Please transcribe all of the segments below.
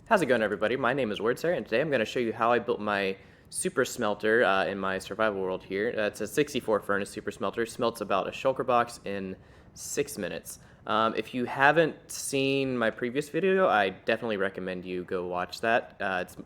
How's it going, everybody? My name is Wordsayer, and today I'm going to show you how I built my super smelter in my survival world here. It's a 64 furnace super smelter. Smelts about a shulker box in 6 minutes. If you haven't seen my previous video, I definitely recommend you go watch that.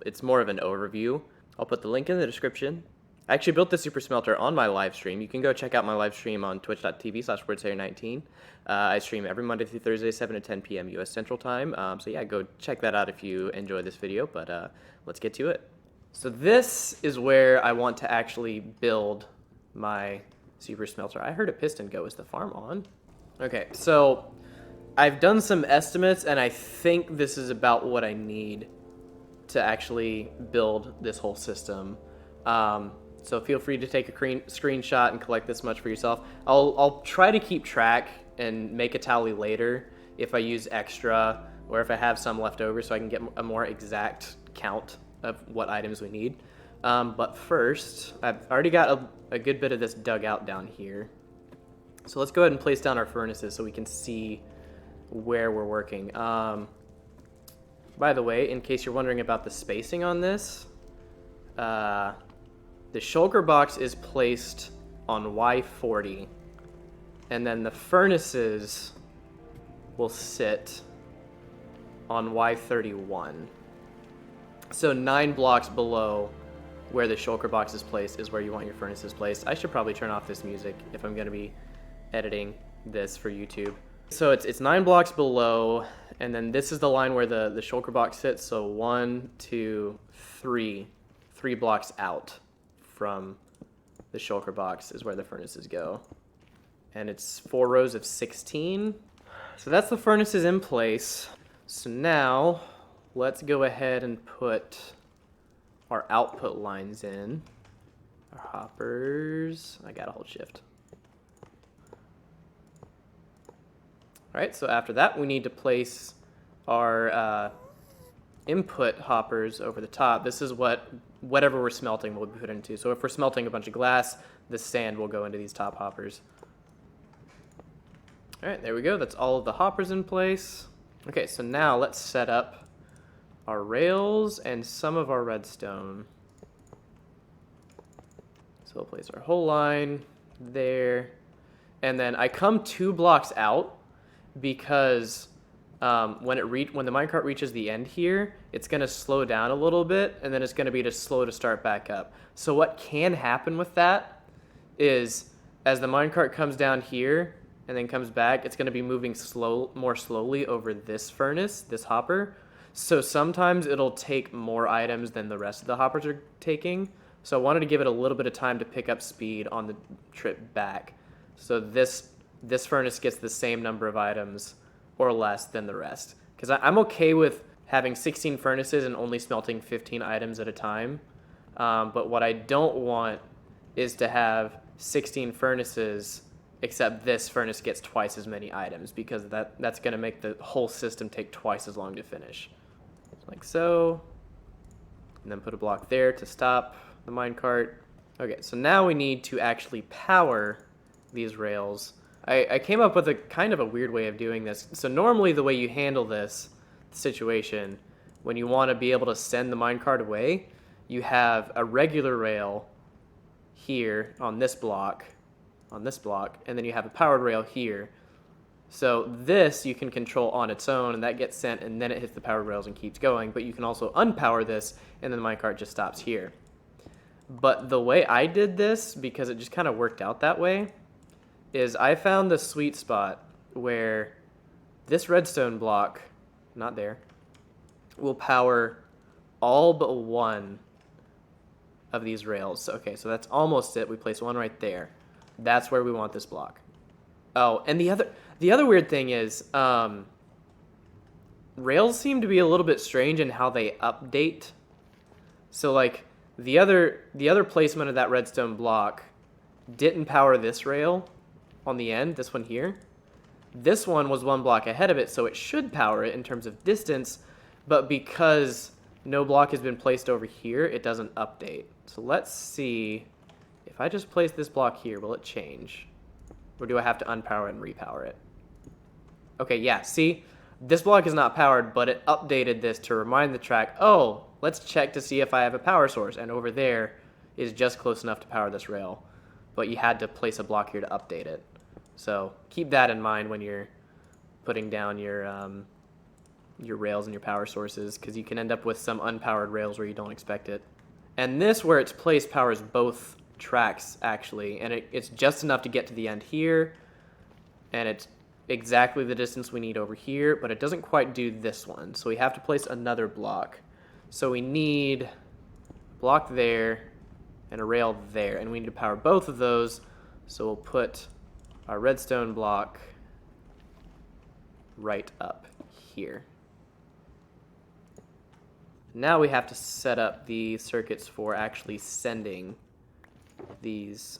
It's more of an overview. I'll put the link in the description. I actually built the super smelter on my live stream. You can go check out my live stream on twitch.tv/wordsayer19. I stream every Monday through Thursday, 7 to 10 p.m. U.S. Central Time. So yeah, go check that out if you enjoy this video, but let's get to it. So this is where I want to actually build my super smelter. I heard a piston go. Is the farm on? Okay, so I've done some estimates, and I think this is about what I need to actually build this whole system. So feel free to take a screenshot and collect this much for yourself. I'll try to keep track and make a tally later if I use extra or if I have some left over so I can get a more exact count of what items we need. But first, I've already got a good bit of this dug out down here. So let's go ahead and place down our furnaces so we can see where we're working. By the way, in case you're wondering about the spacing on this, the shulker box is placed on Y40, and then the furnaces will sit on Y31. So 9 blocks below where the shulker box is placed is where you want your furnaces placed. I should probably turn off this music if I'm going to be editing this for YouTube. So it's 9 blocks below, and then this is the line where the shulker box sits. So 1, 2, 3 blocks out from the shulker box is where the furnaces go. And it's 4 rows of 16. So that's the furnaces in place. So now let's go ahead and put our output lines in. Our hoppers. I gotta hold shift. Alright, so after that we need to place our input hoppers over the top. This is whatever we're smelting will be put into. So if we're smelting a bunch of glass, the sand will go into these top hoppers. All right, there we go. That's all of the hoppers in place. Okay, so now let's set up our rails and some of our redstone. So we'll place our whole line there. And then I come 2 blocks out because when the minecart reaches the end here, it's going to slow down a little bit, and then it's going to be just slow to start back up. So what can happen with that is as the minecart comes down here and then comes back, it's going to be moving more slowly over this furnace, this hopper. So sometimes it'll take more items than the rest of the hoppers are taking. So I wanted to give it a little bit of time to pick up speed on the trip back. So this furnace gets the same number of items or less than the rest. Because I'm okay with having 16 furnaces and only smelting 15 items at a time. But what I don't want is to have 16 furnaces, except this furnace gets twice as many items, because that's going to make the whole system take twice as long to finish. Like so. And then put a block there to stop the minecart. Okay, so now we need to actually power these rails. I came up with a kind of a weird way of doing this. So normally the way you handle this situation, when you want to be able to send the minecart away, you have a regular rail here on this block, and then you have a powered rail here. So this you can control on its own, and that gets sent, and then it hits the powered rails and keeps going. But you can also unpower this, and then the minecart just stops here. But the way I did this, because it just kind of worked out that way, is I found the sweet spot where this redstone block, not there, will power all but one of these rails. Okay, so that's almost it. We place one right there. That's where we want this block. Oh, and the other weird thing is rails seem to be a little bit strange in how they update. So like the other placement of that redstone block didn't power this rail on the end, this one here. This one was 1 block ahead of it, so it should power it in terms of distance, but because no block has been placed over here, it doesn't update. So let's see, if I just place this block here, will it change? Or do I have to unpower it and repower it? Okay, yeah, see, This block is not powered, but it updated this to remind the track, oh, let's check to see if I have a power source. And over there is just close enough to power this rail. But you had to place a block here to update it. So keep that in mind when you're putting down your rails and your power sources, because you can end up with some unpowered rails where you don't expect it. And this, where it's placed, powers both tracks, actually. And it's just enough to get to the end here. And it's exactly the distance we need over here, but it doesn't quite do this one. So we have to place another block. So we need a block there and a rail there, and we need to power both of those. So we'll put our redstone block right up here. Now we have to set up the circuits for actually sending these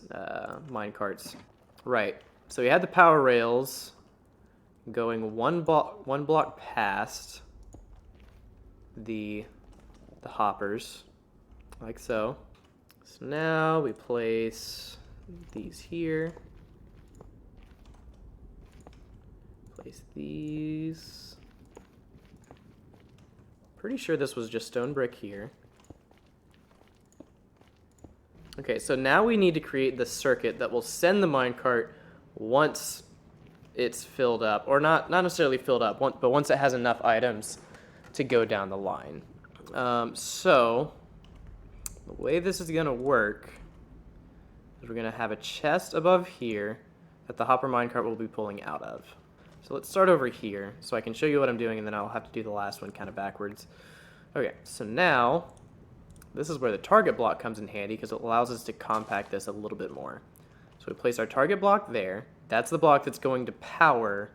minecarts. Right, so we had the power rails going one block past the hoppers, like so. So now we place these here. Place these. Pretty sure this was just stone brick here. Okay, so now we need to create the circuit that will send the minecart once it's filled up, or not necessarily filled up, but once it has enough items to go down the line. So the way this is gonna work is we're gonna have a chest above here that the hopper minecart will be pulling out of. So let's start over here so I can show you what I'm doing, and then I'll have to do the last one kind of backwards. Okay, so now this is where the target block comes in handy, because it allows us to compact this a little bit more. So we place our target block there. That's the block that's going to power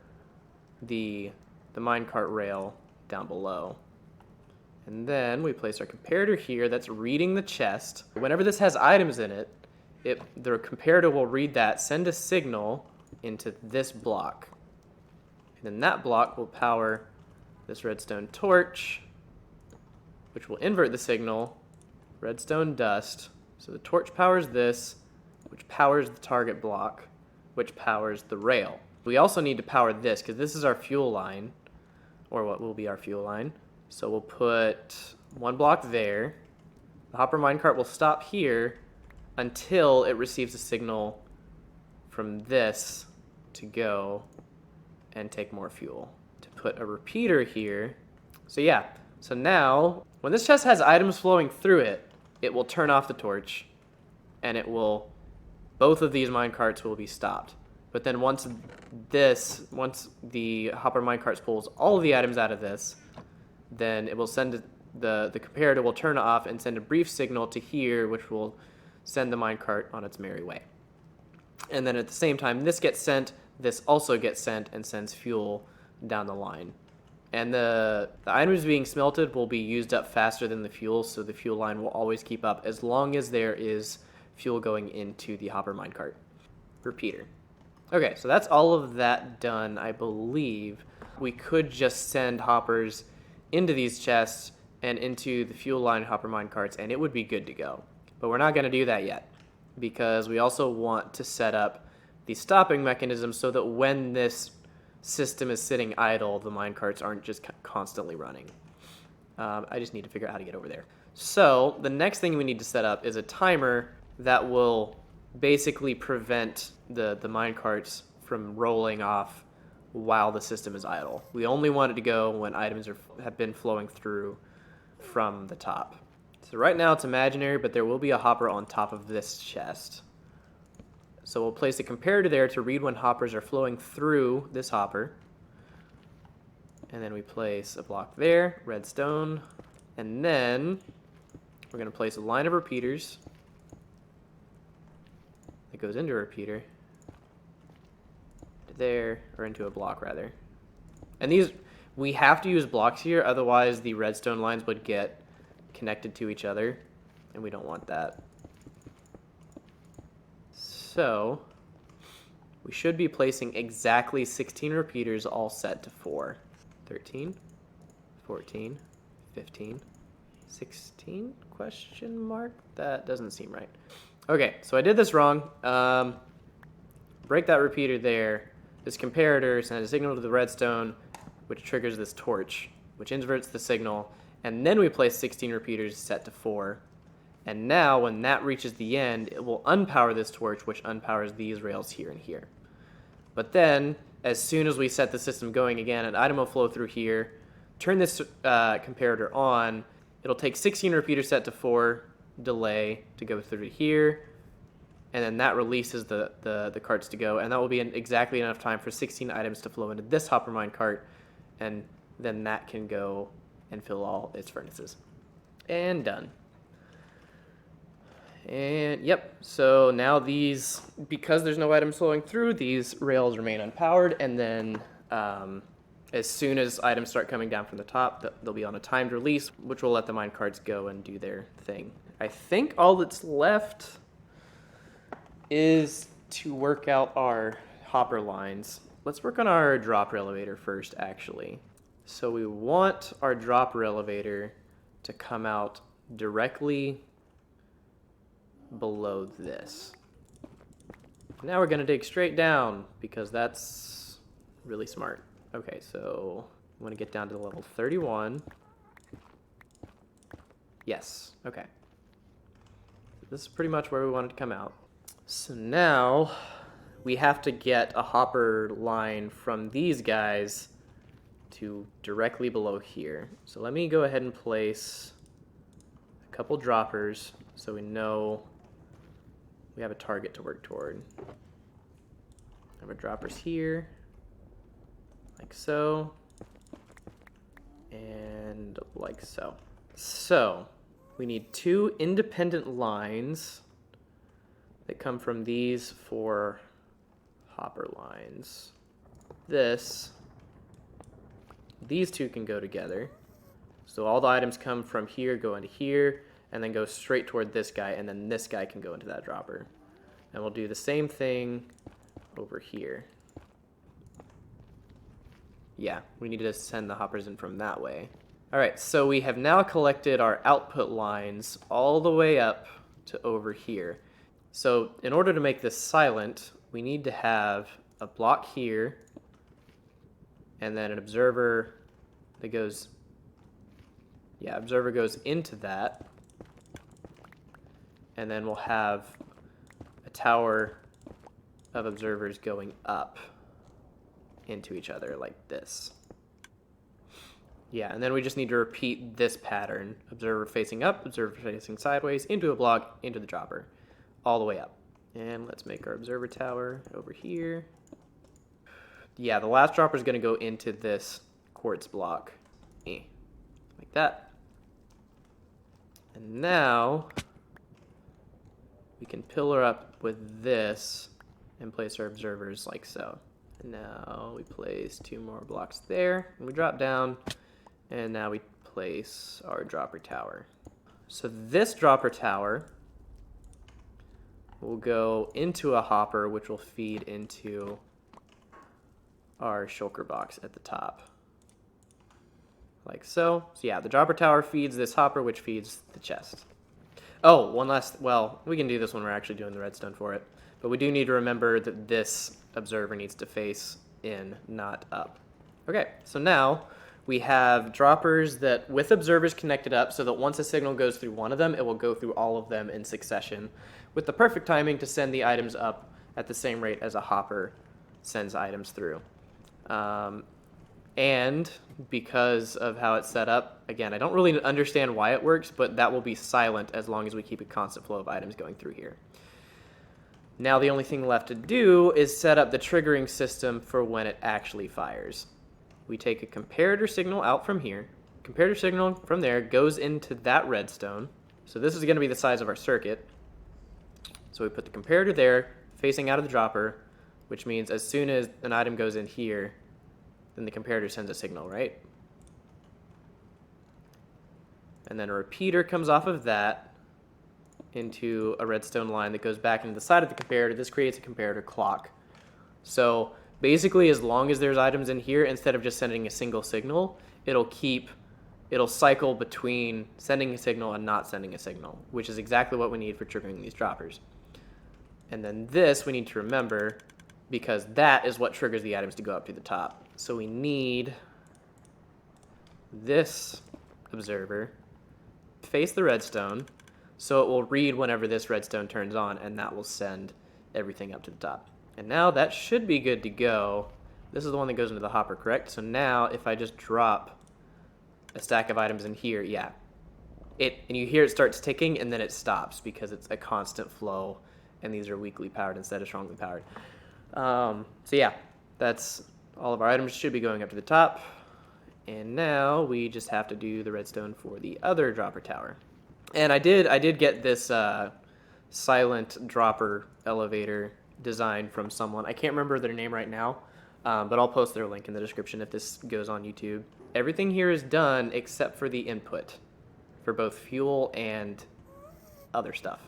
the minecart rail down below. And then we place our comparator here that's reading the chest. Whenever this has items in it, the comparator will read that, send a signal into this block. And then that block will power this redstone torch, which will invert the signal, redstone dust. So the torch powers this, which powers the target block, which powers the rail. We also need to power this, because this is our fuel line, or what will be our fuel line. So we'll put one block there. The hopper minecart will stop here until it receives a signal from this to go and take more fuel. To put a repeater here. So yeah, so now when this chest has items flowing through it, it will turn off the torch, and both of these minecarts will be stopped. But then once the hopper minecarts pulls all of the items out of this, then it will send the comparator will turn off and send a brief signal to here, which will send the minecart on its merry way. And then at the same time this gets sent, this also gets sent and sends fuel down the line. And the items being smelted will be used up faster than the fuel, so the fuel line will always keep up as long as there is fuel going into the hopper minecart. Repeater. Okay, so that's all of that done, I believe. We could just send hoppers into these chests and into the fuel line hopper minecarts, and it would be good to go. But we're not going to do that yet, because we also want to set up the stopping mechanism so that when this system is sitting idle, the minecarts aren't just constantly running. I just need to figure out how to get over there. So the next thing we need to set up is a timer that will basically prevent the minecarts from rolling off while the system is idle. We only want it to go when items have been flowing through from the top. So right now it's imaginary, but there will be a hopper on top of this chest. So we'll place a comparator there to read when hoppers are flowing through this hopper. And then we place a block there, redstone, and then we're going to place a line of repeaters that goes into a repeater to there, or into a block rather. And these, we have to use blocks here, otherwise the redstone lines would get connected to each other, and we don't want that. So we should be placing exactly 16 repeaters all set to 4. 13, 14, 15, 16, question mark? That doesn't seem right. Okay, so I did this wrong. Break that repeater there. This comparator sends a signal to the redstone. which triggers this torch, which inverts the signal, and then we place 16 repeaters set to 4. And now, when that reaches the end, it will unpower this torch, which unpowers these rails here and here. But then, as soon as we set the system going again, an item will flow through here, turn this comparator on, it'll take 16 repeaters set to 4 delay to go through to here, and then that releases the carts to go, and that will be exactly enough time for 16 items to flow into this hopper mine cart, and then that can go and fill all its furnaces. And done. And yep, so now these, because there's no items flowing through, these rails remain unpowered, and then as soon as items start coming down from the top, they'll be on a timed release, which will let the mine carts go and do their thing. I think all that's left is to work out our hopper lines. Let's work on our dropper elevator first, actually. So we want our dropper elevator to come out directly below this. Now we're going to dig straight down because that's really smart. Okay, so I want to get down to level 31. Yes, okay. This is pretty much where we want it to come out. So now we have to get a hopper line from these guys to directly below here. So let me go ahead and place a couple droppers so we know we have a target to work toward. I have our droppers here, like so, and like so. So we need 2 independent lines that come from these 4 hopper lines. These 2 can go together. So all the items come from here, go into here, and then go straight toward this guy, and then this guy can go into that dropper. And we'll do the same thing over here. Yeah, we need to send the hoppers in from that way. All right, so we have now collected our output lines all the way up to over here. So in order to make this silent, we need to have a block here, and then an observer that goes, observer goes into that. And then we'll have a tower of observers going up into each other like this. Yeah, and then we just need to repeat this pattern. Observer facing up, observer facing sideways, into a block, into the dropper, all the way up. And let's make our observer tower over here. Yeah, the last dropper is going to go into this quartz block. Like that. And now we can pillar up with this and place our observers like so. And now we place 2 more blocks there, and we drop down, and now we place our dropper tower. So this dropper tower will go into a hopper, which will feed into our shulker box at the top. Like so. So yeah, the dropper tower feeds this hopper, which feeds the chest. Oh, one last, well, we can do this when we're actually doing the redstone for it. But we do need to remember that this observer needs to face in, not up. Okay, so now we have droppers that with observers connected up so that once a signal goes through one of them, it will go through all of them in succession with the perfect timing to send the items up at the same rate as a hopper sends items through. And because of how it's set up, again, I don't really understand why it works, but that will be silent as long as we keep a constant flow of items going through here. Now the only thing left to do is set up the triggering system for when it actually fires. We take a comparator signal out from here. Comparator signal from there goes into that redstone. So this is going to be the size of our circuit. So we put the comparator there, facing out of the dropper, which means as soon as an item goes in here, then the comparator sends a signal, right? And then a repeater comes off of that into a redstone line that goes back into the side of the comparator. This creates a comparator clock. So basically, as long as there's items in here, instead of just sending a single signal, it'll cycle between sending a signal and not sending a signal, which is exactly what we need for triggering these droppers. And then this we need to remember because that is what triggers the items to go up to the top. So we need this observer face the redstone, so it will read whenever this redstone turns on, and that will send everything up to the top. And now that should be good to go. This is the one that goes into the hopper, correct? So now if I just drop a stack of items in here, yeah, and you hear it starts ticking, and then it stops because it's a constant flow, and these are weakly powered instead of strongly powered. So yeah, that's all of our items should be going up to the top. And now we just have to do the redstone for the other dropper tower. And I did get this silent dropper elevator design from someone. I can't remember their name right now, but I'll post their link in the description if this goes on YouTube. Everything here is done except for the input for both fuel and other stuff,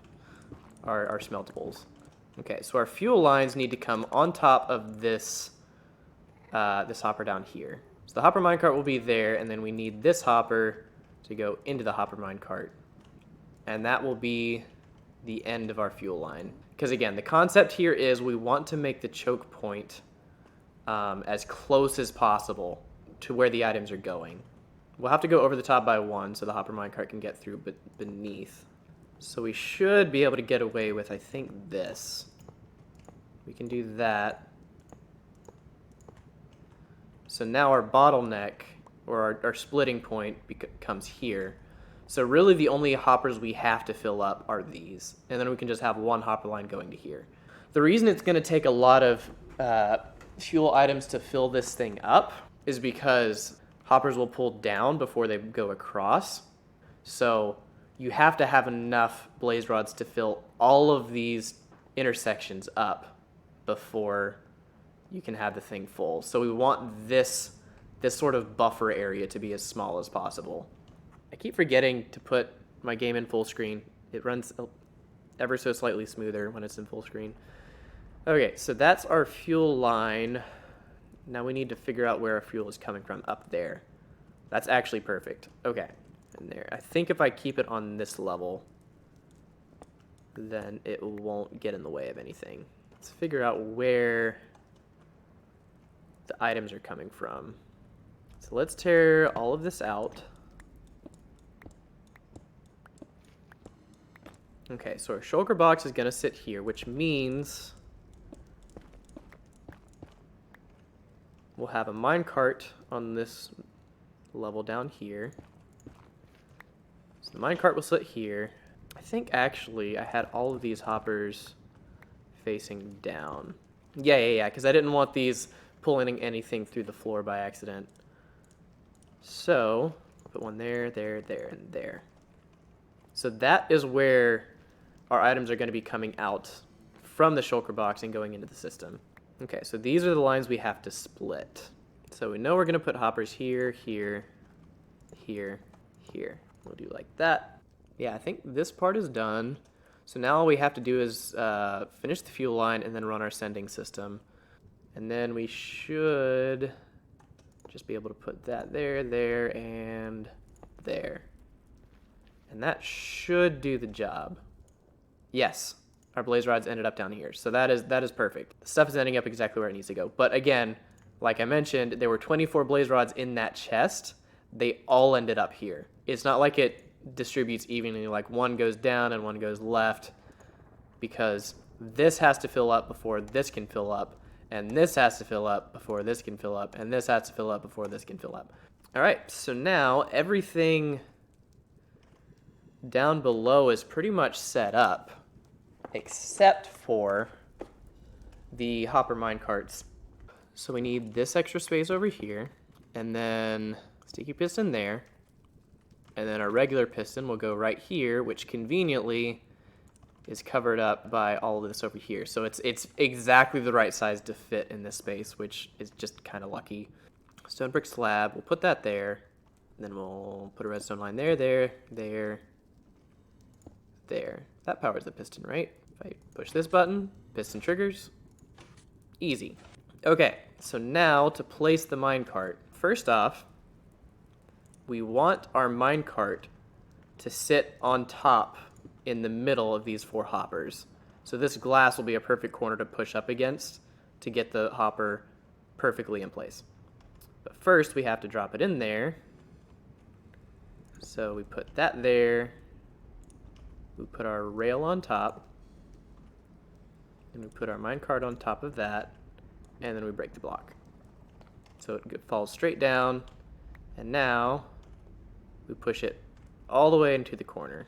our smeltables. Okay, so our fuel lines need to come on top of this this hopper down here. So the hopper minecart will be there, and then we need this hopper to go into the hopper minecart. And that will be the end of our fuel line. Because again, the concept here is we want to make the choke point as close as possible to where the items are going. We'll have to go over the top by one so the hopper minecart can get through beneath. So we should be able to get away with, I think, this. We can do that. So now our bottleneck, or our splitting point, comes here. So really the only hoppers we have to fill up are these. And then we can just have one hopper line going to here. The reason it's going to take a lot of fuel items to fill this thing up is because hoppers will pull down before they go across. So you have to have enough blaze rods to fill all of these intersections up before you can have the thing full. So we want this sort of buffer area to be as small as possible. I keep forgetting to put my game in full screen. It runs ever so slightly smoother when it's in full screen. Okay, so that's our fuel line. Now we need to figure out where our fuel is coming from. Up there. That's actually perfect. Okay, and there. I think if I keep it on this level, then it won't get in the way of anything. Let's figure out where the items are coming from. So let's tear all of this out. Okay, so our shulker box is going to sit here, which means we'll have a minecart on this level down here. So the minecart will sit here. I think actually I had all of these hoppers facing down. Yeah, because I didn't want these pulling anything through the floor by accident. So, put one there, there, there, and there. So that is where our items are going to be coming out from the shulker box and going into the system. Okay, so these are the lines we have to split. So we know we're going to put hoppers here, here, here, here. We'll do like that. Yeah, I think this part is done. So now all we have to do is finish the fuel line and then run our sending system. And then we should just be able to put that there, there, and there. And that should do the job. Yes, our blaze rods ended up down here. So that is perfect. The stuff is ending up exactly where it needs to go. But again, like I mentioned, there were 24 blaze rods in that chest. They all ended up here. It's not like it distributes evenly, like one goes down and one goes left, because this has to fill up before this can fill up, and this has to fill up before this can fill up, and this has to fill up before this can fill up. All right, so now everything down below is pretty much set up, except for the hopper minecarts. So we need this extra space over here, and then sticky piston there, and then our regular piston will go right here, which conveniently is covered up by all of this over here. So it's exactly the right size to fit in this space, which is just kind of lucky. Stone brick slab, we'll put that there, and then we'll put a redstone line there, there, there, there. That powers the piston, right? If I push this button, piston triggers. Easy. Okay, so now to place the minecart. First off, we want our minecart to sit on top in the middle of these 4 hoppers. So this glass will be a perfect corner to push up against to get the hopper perfectly in place. But first we have to drop it in there, So we put that there. We put our rail on top. And we put our minecart on top of that. And then we break the block. So it falls straight down. And now we push it all the way into the corner.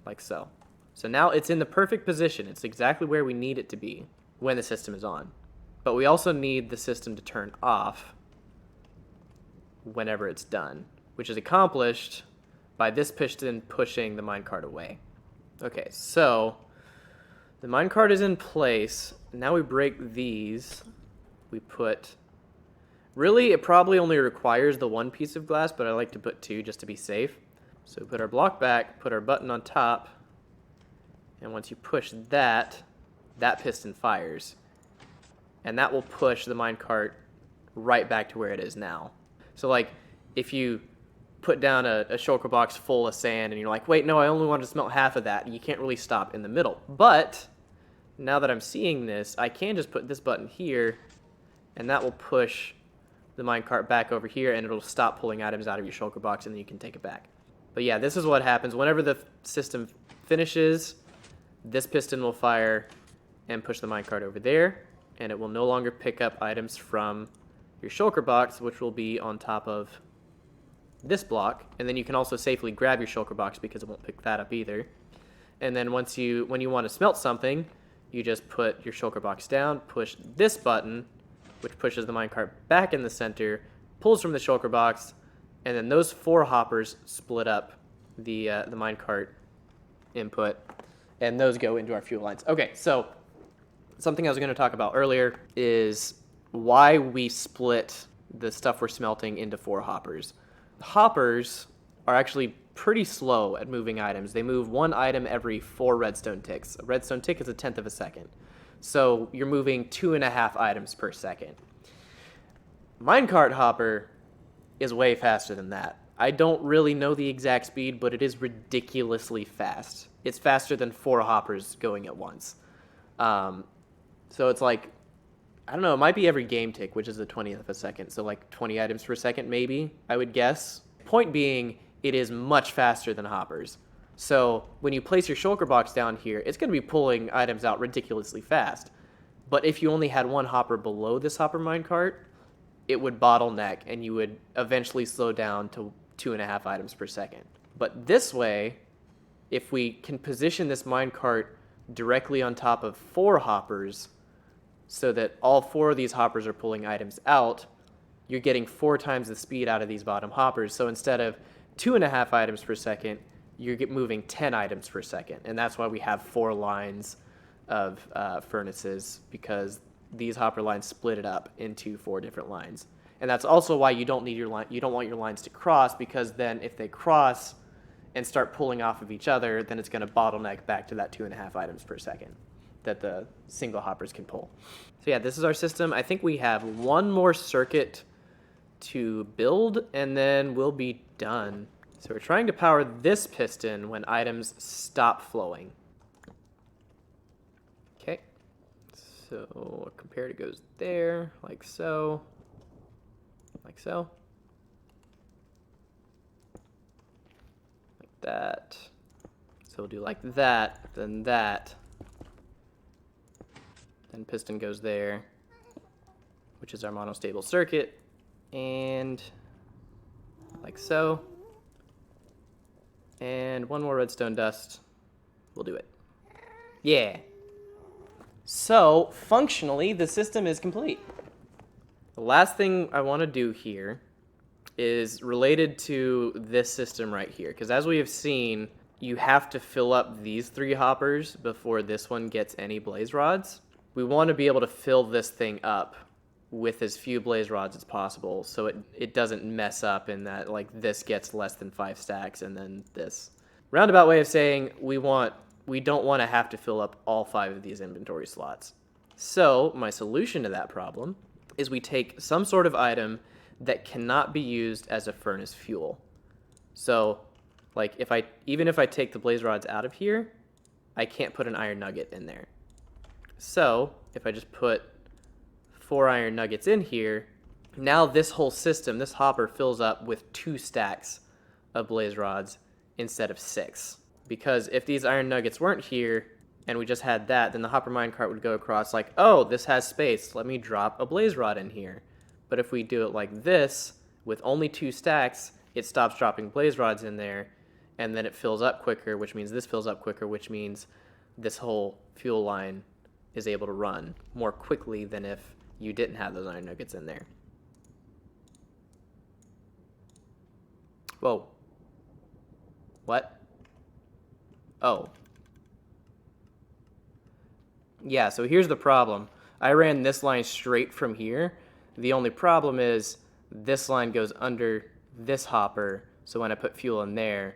Like so. So now it's in the perfect position. It's exactly where we need it to be when the system is on. But we also need the system to turn off whenever it's done, which is accomplished by this piston pushing the minecart away. Okay, so the minecart is in place. Now we break these. We put... Really, it probably only requires the one piece of glass, but I like to put two just to be safe. So we put our block back, put our button on top, and once you push that, that piston fires. And that will push the minecart right back to where it is now. So like, if you put down a shulker box full of sand and you're like, wait, no, I only want to smelt half of that, you can't really stop in the middle. But now that I'm seeing this, I can just put this button here, and that will push the minecart back over here, and it'll stop pulling items out of your shulker box, and then you can take it back. But yeah, this is what happens. Whenever the system finishes, this piston will fire and push the minecart over there, and it will no longer pick up items from your shulker box, which will be on top of this block. And then you can also safely grab your shulker box because it won't pick that up either. And then when you want to smelt something, you just put your shulker box down, push this button, which pushes the minecart back in the center, pulls from the shulker box, and then those 4 hoppers split up the minecart input, and those go into our fuel lines. Okay, so something I was going to talk about earlier is why we split the stuff we're smelting into 4 hoppers. Hoppers are actually pretty slow at moving items. They move 1 item every 4 redstone ticks. A redstone tick is 1/10 of a second. So you're moving 2.5 items per second. Minecart hopper is way faster than that. I don't really know the exact speed, but it is ridiculously fast. It's faster than 4 hoppers going at once. So it's like, I don't know, it might be every game tick, which is 1/20 of a second. So like 20 items per second, maybe, I would guess. Point being, it is much faster than hoppers. So when you place your shulker box down here, it's going to be pulling items out ridiculously fast. But if you only had 1 hopper below this hopper minecart, it would bottleneck and you would eventually slow down to 2.5 items per second. But this way, if we can position this minecart directly on top of 4 hoppers so that all 4 of these hoppers are pulling items out, you're getting 4 times the speed out of these bottom hoppers. So instead of 2.5 items per second, you're moving 10 items per second. And that's why we have 4 lines of furnaces, because these hopper lines split it up into 4 different lines. And that's also why you don't want your lines to cross, because then if they cross and start pulling off of each other, then it's going to bottleneck back to that 2.5 items per second that the single hoppers can pull. So yeah, this is our system. I think we have 1 more circuit to build, and then we'll be done. So we're trying to power this piston when items stop flowing. Okay, so a comparator goes there, like so, like so, like that. So we'll do like that, then that, then piston goes there, which is our monostable circuit, and like so. And 1 more redstone dust. We'll do it. Yeah. So, functionally, the system is complete. The last thing I want to do here is related to this system right here. Because as we have seen, you have to fill up these 3 hoppers before this one gets any blaze rods. We want to be able to fill this thing up with as few blaze rods as possible, so it doesn't mess up in that like this gets less than 5 stacks and then this. Roundabout way of saying we don't want to have to fill up all 5 of these inventory slots. So my solution to that problem is we take some sort of item that cannot be used as a furnace fuel. So like even if I take the blaze rods out of here, I can't put an iron nugget in there. So if I just put 4 iron nuggets in here, now this whole system, this hopper, fills up with 2 stacks of blaze rods instead of 6. Because if these iron nuggets weren't here and we just had that, then the hopper minecart would go across like, oh, this has space, let me drop a blaze rod in here. But if we do it like this, with only 2 stacks, it stops dropping blaze rods in there, and then it fills up quicker, which means this fills up quicker, which means this whole fuel line is able to run more quickly than if you didn't have those iron nuggets in there. Whoa. What? Oh. Yeah, so here's the problem. I ran this line straight from here. The only problem is this line goes under this hopper, so when I put fuel in there,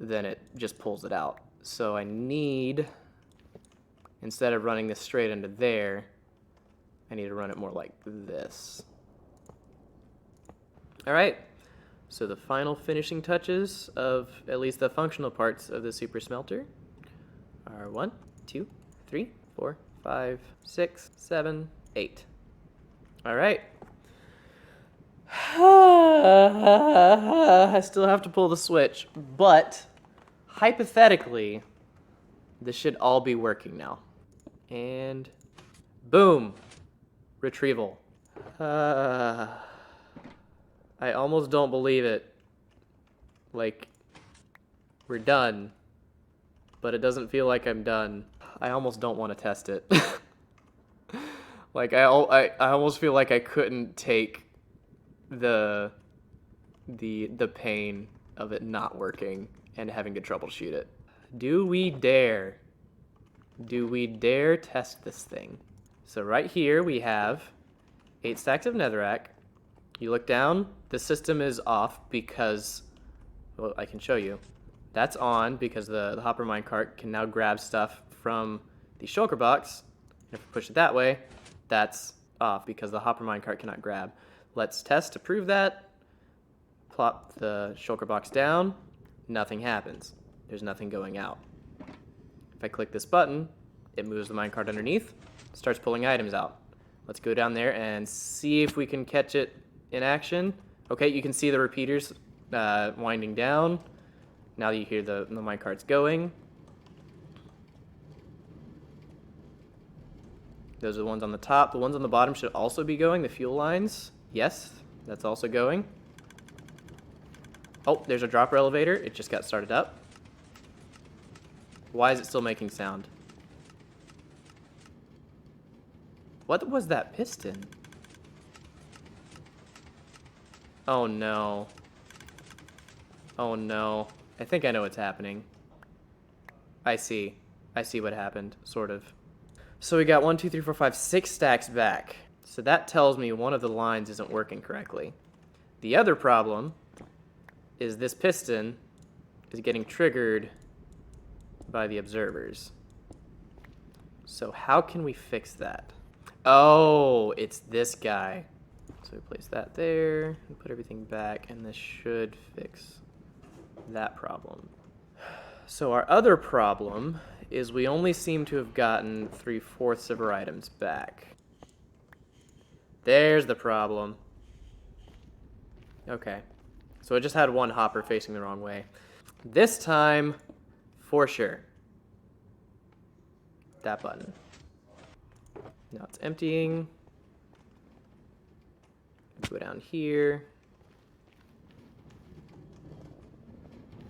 then it just pulls it out. So I need, instead of running this straight into there, I need to run it more like this. All right, so the final finishing touches of at least the functional parts of the super smelter are 1, 2, 3, 4, 5, 6, 7, 8. All right. I still have to pull the switch, but hypothetically, this should all be working now. And boom, retrieval. I almost don't believe it. Like, we're done, but it doesn't feel like I'm done. I almost don't want to test it. Like, I almost feel like I couldn't take the pain of it not working and having to troubleshoot it. Do we dare? Do we dare test this thing? So right here we have 8 stacks of netherrack. You look down, the system is off because, well, I can show you. That's on because the hopper minecart can now grab stuff from the shulker box. If we push it that way, that's off because the hopper minecart cannot grab. Let's test to prove that. Plop the shulker box down. Nothing happens. There's nothing going out. If I click this button, it moves the minecart underneath, starts pulling items out. Let's go down there and see if we can catch it in action. Okay, you can see the repeaters winding down. Now you hear the minecarts going. Those are the ones on the top. The ones on the bottom should also be going, the fuel lines. Yes, that's also going. Oh, there's a dropper elevator. It just got started up. Why is it still making sound? What was that piston? Oh no. Oh no. I think I know what's happening. I see. I see what happened, sort of. So we got 1, 2, 3, 4, 5, 6 stacks back. So that tells me one of the lines isn't working correctly. The other problem is this piston is getting triggered by the observers. So how can we fix that? Oh, it's this guy. So we place that there, and put everything back, and this should fix that problem. So our other problem is we only seem to have gotten 3/4 of our items back. There's the problem. Okay. So it just had one hopper facing the wrong way. This time, for sure. That button. Now it's emptying. Go down here.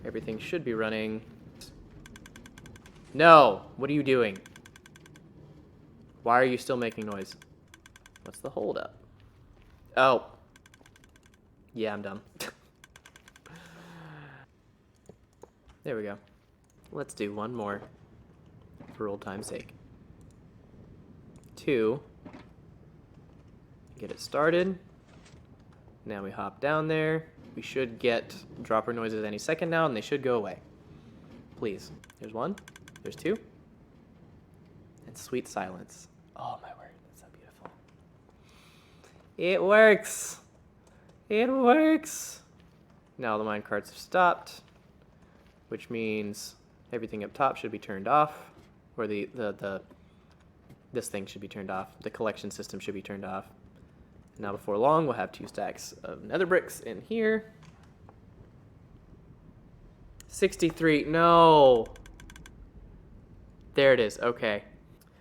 Everything should be running. No! What are you doing? Why are you still making noise? What's the holdup? Oh. Yeah, I'm dumb. There we go. Let's do one more for old time's sake. 2. Get it started. Now we hop down there. We should get dropper noises any second now, and they should go away. Please. There's 1. There's 2. And sweet silence. Oh my word, that's so beautiful. It works. It works. Now the minecarts have stopped, which means everything up top should be turned off, or this thing should be turned off. The collection system should be turned off. Now before long, we'll have 2 stacks of nether bricks in here. 63. No. There it is. Okay.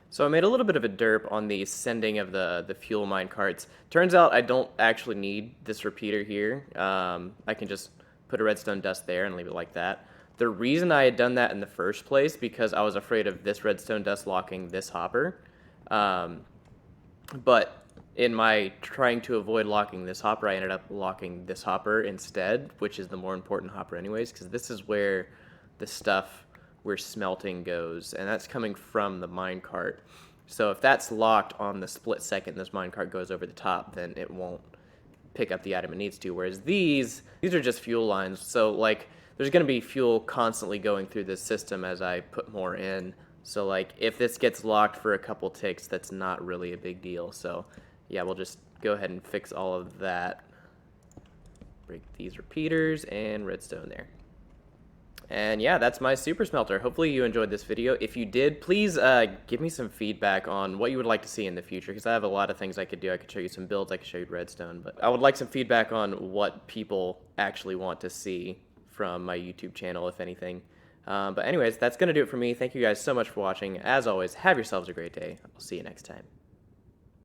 So I made a little bit of a derp on the sending of the fuel mine carts. Turns out I don't actually need this repeater here. I can just put a redstone dust there and leave it like that. The reason I had done that in the first place because I was afraid of this redstone dust locking this hopper. But in my trying to avoid locking this hopper, I ended up locking this hopper instead, which is the more important hopper anyways, because this is where the stuff where smelting goes, and that's coming from the minecart. So if that's locked on the split second this minecart goes over the top, then it won't pick up the item it needs to. Whereas these are just fuel lines. So like there's going to be fuel constantly going through this system as I put more in. So like if this gets locked for a couple ticks, that's not really a big deal. So yeah, we'll just go ahead and fix all of that. Break these repeaters and redstone there. And yeah, that's my super smelter. Hopefully you enjoyed this video. If you did, please give me some feedback on what you would like to see in the future, because I have a lot of things I could do. I could show you some builds, I could show you redstone, but I would like some feedback on what people actually want to see from my YouTube channel, if anything. But anyways, that's going to do it for me. Thank you guys so much for watching. As always, have yourselves a great day. I'll see you next time.